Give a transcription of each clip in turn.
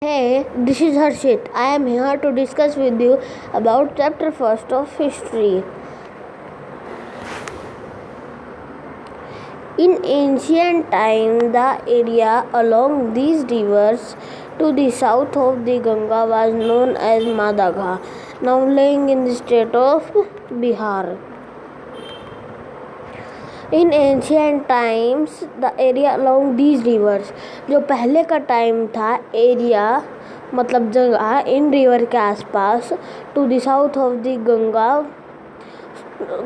Hey, this is Harshit. I am here to discuss with you about chapter first of history. In ancient times, the area along these rivers to the south of the Ganga was known as Madagha, now lying in the state of Bihar. In ancient times the area along these rivers, जो पहले का time था, area मतलब जगह इन river के आसपास, to the south of the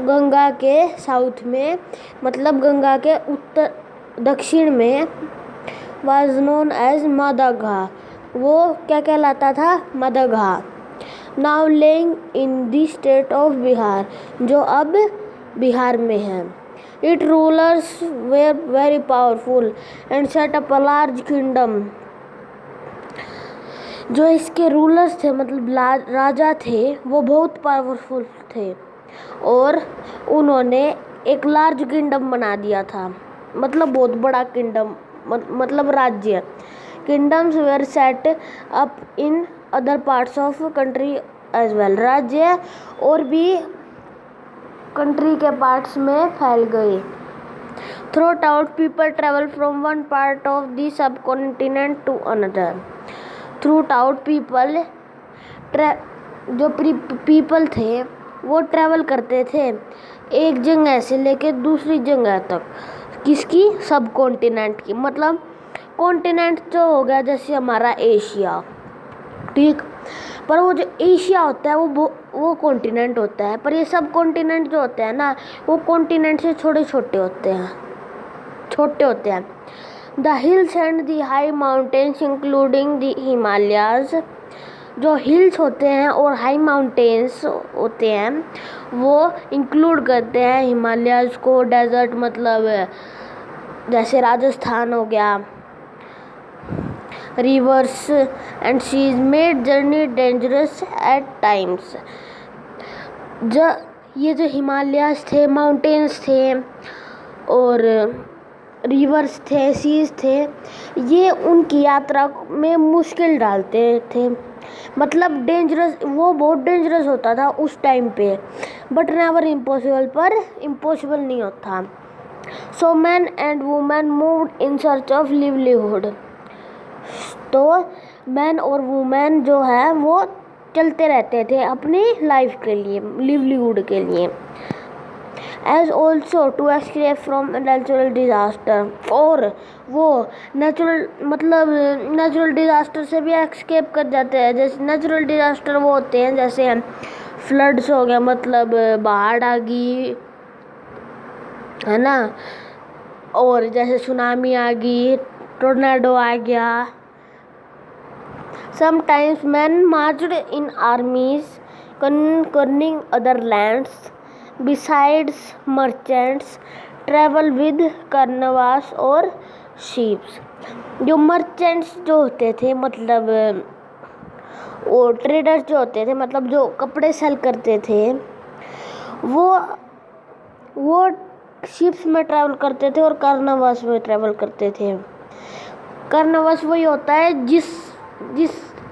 Ganga के south में मतलब गंगा के उत्तर दक्षिण में, वाज नोन एज मदघा, वो क्या कहलाता था? मदघा। Now lying in the state of Bihar, जो अब बिहार में है। Its rulers were very powerful and set up a large kingdom. जो इसके रूलर्स थे मतलब राजा थे, वो बहुत पावरफुल थे और उन्होंने एक लार्ज किंगडम बना दिया था, मतलब बहुत बड़ा किंगडम, मतलब राज्य। Kingdoms were set up in other parts of country as well. राज्य और भी कंट्री के पार्ट्स में फैल गए। Throughout people travel from one part of the subcontinent to another. Throughout people, जो पीपल थे वो ट्रेवल करते थे एक जगह से लेके दूसरी जगह तक। किसकी? सब कॉन्टिनेंट की। मतलब कॉन्टिनेंट जो हो गया जैसे हमारा एशिया, ठीक, पर वो जो एशिया होता है वो कॉन्टिनेंट होता है, पर ये सब कॉन्टिनेंट जो होते हैं ना, वो कॉन्टिनेंट से छोटे छोटे होते हैं। The hills and the high mountains including the Himalayas, जो हिल्स होते हैं और हाई माउंटेन्स होते हैं वो इंक्लूड करते हैं हिमालयाज को। डेजर्ट मतलब जैसे राजस्थान हो गया। Rivers and seas made journey dangerous at times. ये जो हिमालयास थे, माउंटेन्स थे और रिवर्स थे, सीज थे, ये उनकी यात्रा में मुश्किल डालते थे। मतलब डेंजरस, वो बहुत डेंजरस होता था उस टाइम पे, बट नेवर इम्पॉसिबल, पर इम्पॉसिबल नहीं होता। So man and women moved in search of livelihood. तो मैन और वुमेन जो है वो चलते रहते थे अपनी लाइफ के लिए, लिवलीहुड के लिए। As also to escape from natural disaster, और वो नेचुरल डिजास्टर से भी एस्केप कर जाते हैं। जैसे नेचुरल डिजास्टर वो होते हैं जैसे फ्लड्स हो गया, मतलब बाढ़ आ गई है ना, और जैसे सुनामी आ गई, टोर्नाडो आ गया। Sometimes men marched in armies conquering other lands. Besides, merchants travel with caravans और ships. जो मर्चेंट्स जो होते थे मतलब और ट्रेडर्स जो होते थे, मतलब जो कपड़े सेल करते थे, वो शिप्स में ट्रैवल करते थे और कार्नावास में ट्रैवल करते थे। कार्नावास वही होता है जिस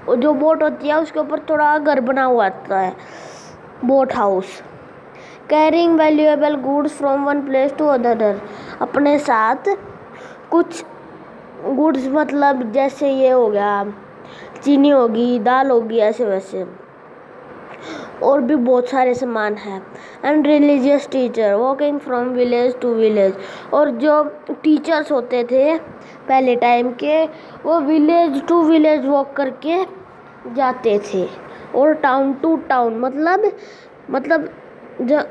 जो बोट होती है उसके ऊपर थोड़ा घर बना हुआ होता है, boat house. Carrying valuable goods from one place to other, अपने साथ कुछ गुड्स मतलब जैसे ये हो गया चीनी होगी, दाल होगी, ऐसे वैसे और भी बहुत सारे सामान हैं। And religious teacher walking from village to village, और जो टीचर्स होते थे पहले टाइम के, वो विलेज टू विलेज वॉक करके जाते थे, और टाउन टू टाउन मतलब जो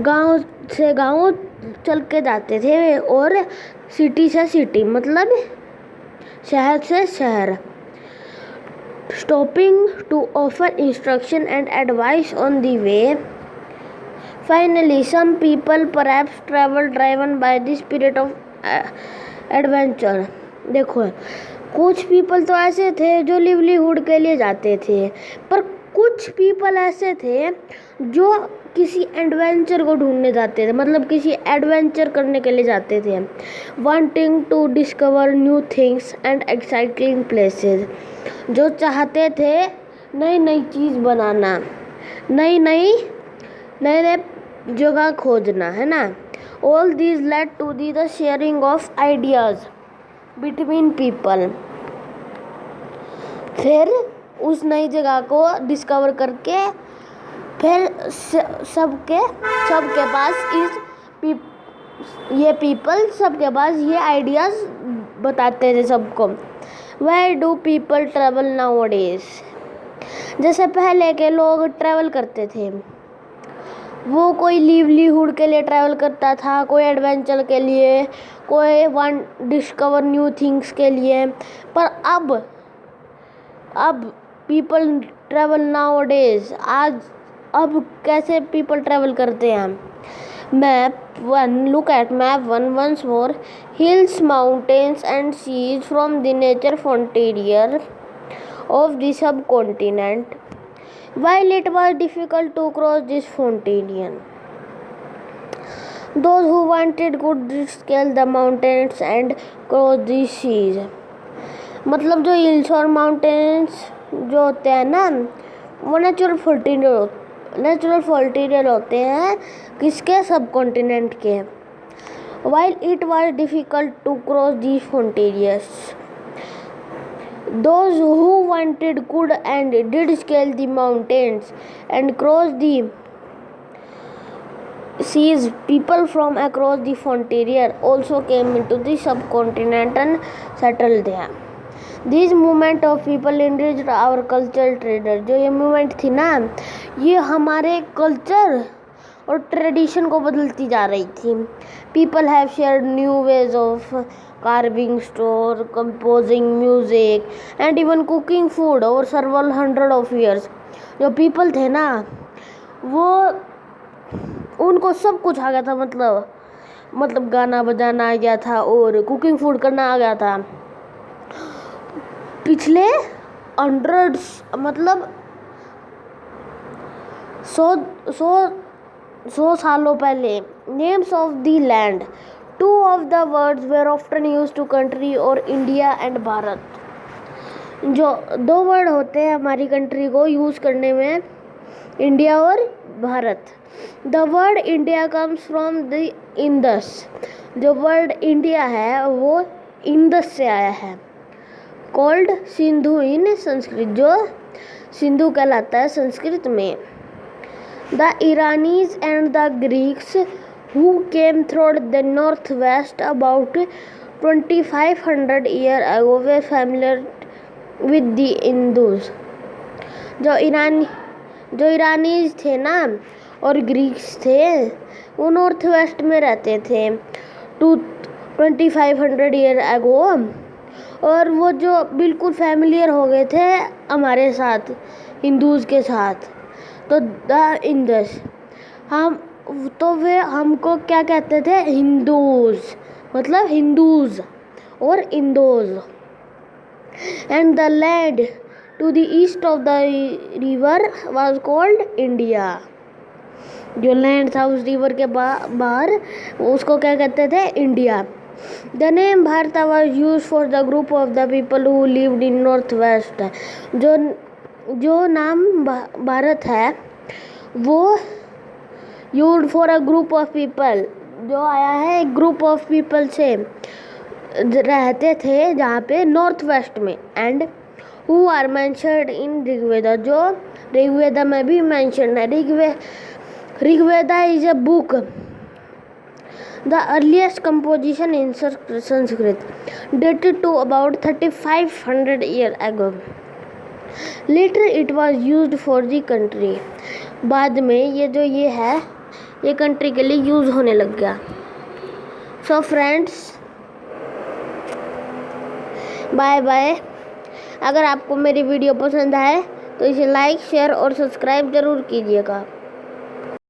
गांव से गांव चल के जाते थे, और सिटी से सिटी मतलब शहर से शहर। Stopping to offer instruction and advice on the way. Finally, some people perhaps travel driven by the spirit of adventure. देखो, कुछ पीपल तो ऐसे थे जो लिवलीहुड के लिए जाते थे, पर कुछ पीपल ऐसे थे जो किसी एडवेंचर को ढूंढने जाते थे, मतलब किसी एडवेंचर करने के लिए जाते थे। Wanting to discover new things and exciting places, जो चाहते थे नई नई चीज़ बनाना, नई नई नए नए जगह खोजना, है ना। All these led to the sharing of ideas between people. फिर उस नई जगह को डिस्कवर करके फिर सबके पास ये पीपल सबके पास ये आइडियाज़ बताते थे सबको। Where do people travel nowadays, जैसे पहले के लोग ट्रैवल करते थे, वो कोई लिवलीहुड के लिए ट्रैवल करता था, कोई एडवेंचर के लिए, कोई वन डिस्कवर न्यू थिंग्स के लिए। पर अब पीपल ट्रैवल नाउ डेज, अब कैसे पीपल ट्रैवल करते हैं। Map one, look at map one once more. Hills, mountains and seas from the nature frontier of the subcontinent, while it was difficult to cross this frontier. Those who wanted could scale the mountains and cross the seas. मतलब जो hills और mountains जो होते हैं ना, वो natural फर्टिलियर होते हैं किसके, सब कॉन्टिनेंट के। While it was difficult to cross these frontiers, those who wanted could and did scale the mountains and cross the seas. People from across the frontier also came into the subcontinent and settled there. This movement of people enriched our cultural traders. जो ये movement थी ना, ये हमारे culture और tradition को बदलती जा रही थी। People have shared new ways of carving stone, composing music and even cooking food over several hundred of years. जो people थे ना, वो उनको सब कुछ आ गया था, मतलब गाना बजाना आ गया था और कुकिंग फूड करना आ गया था। पिछले हंड्रेड्स, मतलब 100 सालों पहले। Names of the land, 2 of the words were often used to country और इंडिया एंड भारत। जो 2 वर्ड होते हैं हमारी कंट्री को यूज़ करने में, इंडिया और Bharat. The word India comes from the Indus, जो वर्ड इंडिया है वो इंदस से आया है। कॉल्ड सिंधु इन संस्कृत, जो सिंधु कहलाता है संस्कृत में। The Iranians and the Greeks who came through the northwest about 2500 years ago were familiar with the Indus. जो ईरानीज थे ना और ग्रीक्स थे, वो नॉर्थ वेस्ट में रहते थे 2500 ईयर अगो, और वो जो बिल्कुल फैमिलियर हो गए थे हमारे साथ, हिंदूज़ के साथ। तो द इंदस, वे हमको क्या कहते थे, हिंदूज़, मतलब हिंदूज़ और Indus. And the land to the east of the river was called India. जो लैंड था उस रिवर के बाहर, उसको क्या कहते थे, India. The name Bharat was used for the group of the people who lived in north west. जो नाम भारत है वो used for a group of people, जो आया है एक ग्रुप ऑफ पीपल से, रहते थे जहाँ पे नॉर्थ वेस्ट में। And who are mentioned in Rigveda, जो ऋग्वेदा में भी मेंशन है। Rigveda is a book, the earliest composition in Sanskrit, dated to about 3500 years ago. Later it was used for the country. बाद में ये है ये कंट्री के लिए यूज़ होने लग गया। So friends, bye bye. अगर आपको मेरी वीडियो पसंद आए तो इसे लाइक, शेयर और सब्सक्राइब ज़रूर कीजिएगा।